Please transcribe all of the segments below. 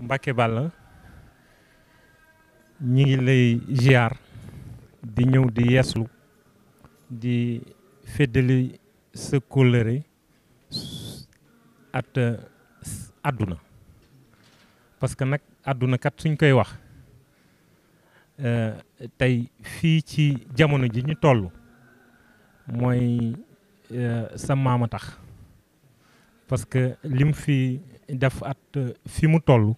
Mbacke Balla ñi ngi lay ziar di ñëw di yeeslu di feddali sa kóllëre at àdduna parce que nag àdduna kat suñ koy wax tey fii ci jamono ji ñu toll mooy sa maama tax parce que lim fi def at fi mu toll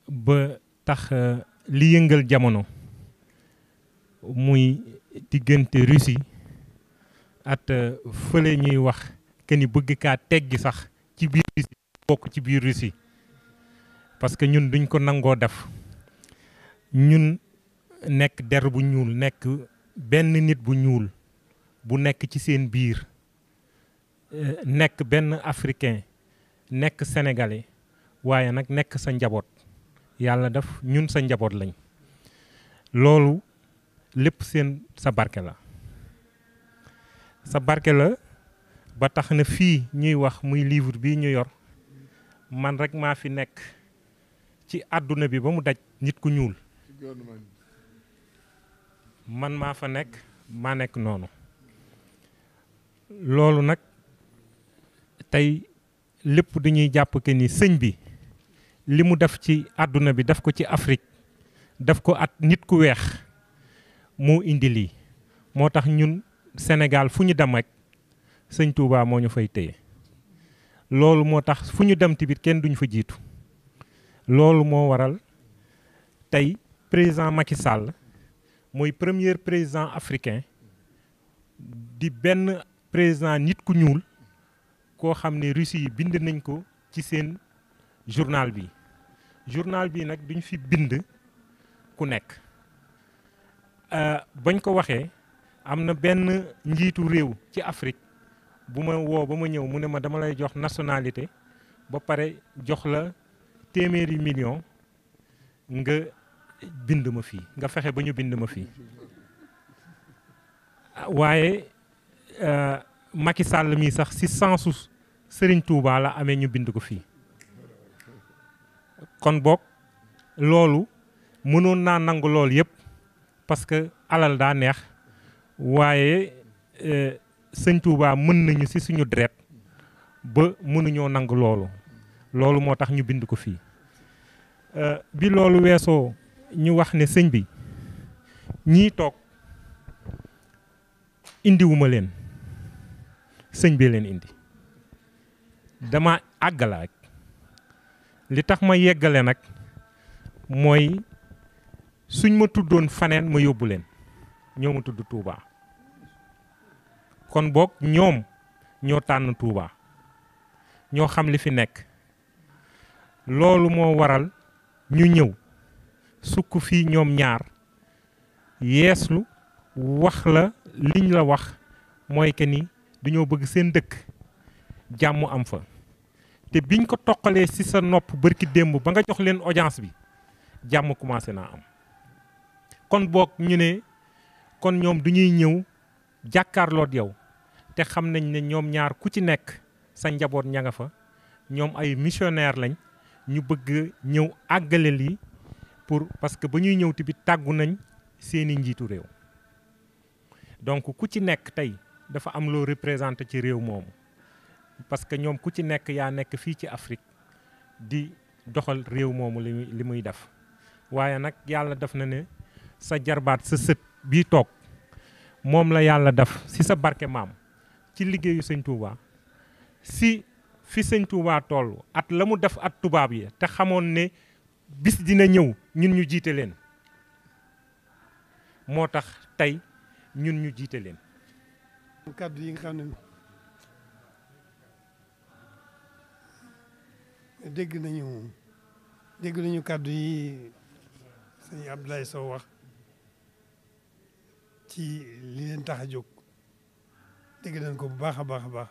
ba tax li yëngal jamono muy diggante Russie at fële ñuy wax que ni bëgg kaa teggi sax ci biir Russie bokk ci biir Russie parce que ñun duñ ko nangoo def ñun nekk der bu ñuul nekk benn nit bu ñuul bu nekk ci seen biir nekk benn africain nekk sénégalais waaye nag nekk sa njaboot yàlla def ñun sa njaboot lañ loolu lépp seen sa barke la sa barke la ba tax na fii ñuy wax muy livre bii ñu yor man rek maa fi nekk ci àdduna bi ba mu daj nit ku ñuul man maa fa nekk maa nekk noonu loolu nag tey lépp dañuy jàpp que ni sëñ bi li mu def ci àdduna bi def ko ci Afrique def ko at nit ku weex moo indi lii moo tax ñun Sénégal fu ñu dem rek sëñ Touba moo ñu fay téye loolu moo tax fu ñu dem tamit kenn duñu fa jiitu loolu moo waral tey président Macky Sall mooy premier président africain di benn président nit ku ñuul koo xam ne Russie yi bind nañ ko ci seen journal bi nag duñ fi bind ku nekk bañ ko waxee am na benn njiitu réew ci Afrique bu ma woo ba ma ñëw mu ne ma dama lay jox nationalité ba pare jox la téeméeri million nga bind ma fii nga fexe ba ñu bind ma fii waaye Macky Sall mii sax si sensu Serigne Touba la amee ñu bind ko fii kon boog loolu mënoon naa nangu loolu yëpp parce que alal daa neex waaye sëñ Touba mën nañu ci suñu deret ba mënuñoo nangu loolu moo tax ñu bind ko fii bi loolu weesoo ñu wax ne sëñ bi ñii toog indiwuma leen sëñ bi leen indi dama àggala rek li tax ma yeggale nag mooy suñ ma tuddoon faneen ma yóbbu leen ñoo ma tudd Touba kon boog ñoom ñoo tànn Touba ñoo xam li fi nekk loolu moo waral ñu ñëw sukk fii ñoom ñaar yeeslu wax la liñ la wax mooy que ni dañoo bëgg seen dëkk jàmm am fa te biñ ko toqalee ci sa nopp bërki démb ba nga jox leen audience bi jàmm commencé naa am kon boog ñu ne kon ñoom du ñuy ñëw jàkkaarloot yow te xam nañ ne ñoom ñaar ku ci nekk sa njaboot ña nga fa ñoom ay missionnaire lañ ñu bëgg ñëw àggale lii pour parce que ba ñuy ñëw tamit tàggu nañ seeni njiitu réew donc ku ci nekk tey dafa am loo représenté ci réew moomu parce que ñoom ku ci nekk yaa nekk fii ci Afrique di doxal réew moomu li muy def waaye nag yàlla def na ne sa jarbaat sa sët bii toog moom la yàlla def ci sa barke maam ci liggéeyu sëñ Touba si fi sëñ Touba toll at la mu def at tubaab yi te xamoon ne bis dina ñëw ñun ñu jiite leen moo tax tey ñun ñu jiite leen. kàddu yi nga xam ne dégg nañu kàddu yi sëñ Abdoulaye Sow wax ci li leen tax a jóg dégg nañ ko bu baax a baax a baax.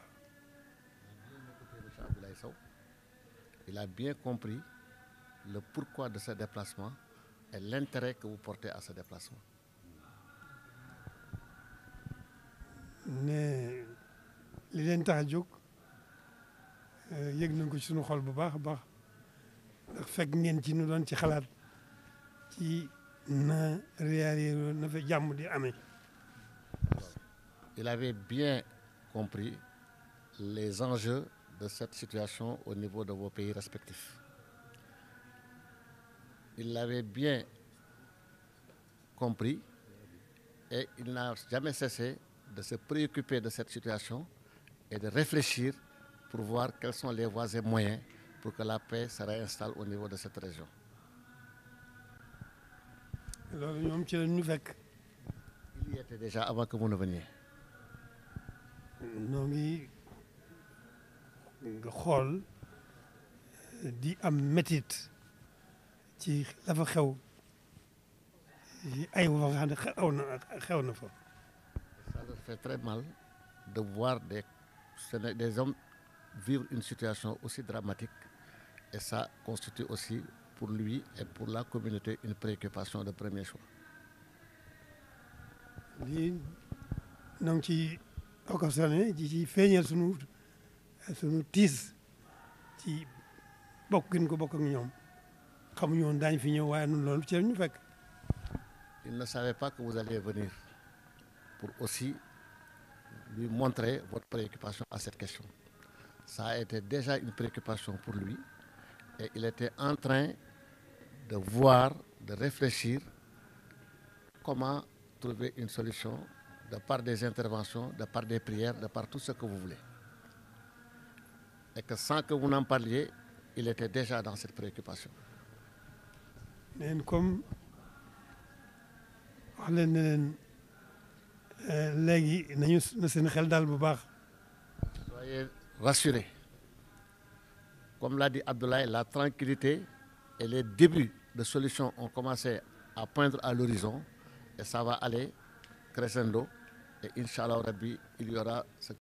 Monsieur Abdoulaye Sow, il a bien compris le pourquoi de ce déplacement et l'intérêt que vous portez à ce déplacement. ne li leen tax a jóg yëg nañ ko ci sunu xol bu baax a baax ndax fekk ngeen ci nu doon ci xalaat ci na réaliser na fa jàmm di amee. Il avait bien compris les enjeux de cette situation au niveau de vos pays respectifs. Il l'avait bien compris et il n'a jamais cessé de se préoccuper de cette situation et de réfléchir pour voir quels sont les voies et moyens pour que la paix se réinstalle au niveau de cette région. loolu ñoom ci la ñu fekk. Il y était déjà avant que vous ne veniez. noo ngi nga xool di am métit ci la fa xew ay wa nga xam ne xew na fa. Ça leur fait très mal de voir des hommes vivre une situation aussi dramatique et ça constitue aussi pour lui et pour la communauté une préoccupation de premier choix. lii ñoo ngi ci occasionné ci feeñal sunu tiis ci bokk gi ñu ko bokk ak ñoom xamuñu woon daañu fi ñëw waaye ñun loolu ci la ñu fekk. Il ne savait pas que vous alliez venir pour aussi lui montrer votre préoccupation à cette question. Ça a été déjà une préoccupation pour lui et il était en train de voir, de réfléchir comment trouver une solution de par des interventions, de par des prières, de par tout ce que vous voulez. Et que sans que vous n'en parliez, il était déjà dans cette préoccupation. neen comme wax leen ne leen léegi nañu na seen xel daal bu baax. Soyez rassurés. Comme l'a dit Abdoulaye, la tranquillité et les débuts de solutions ont commencé à poindre à l'horizon et ça va aller crescendo et Inch'Allah Rabbi, il y aura ce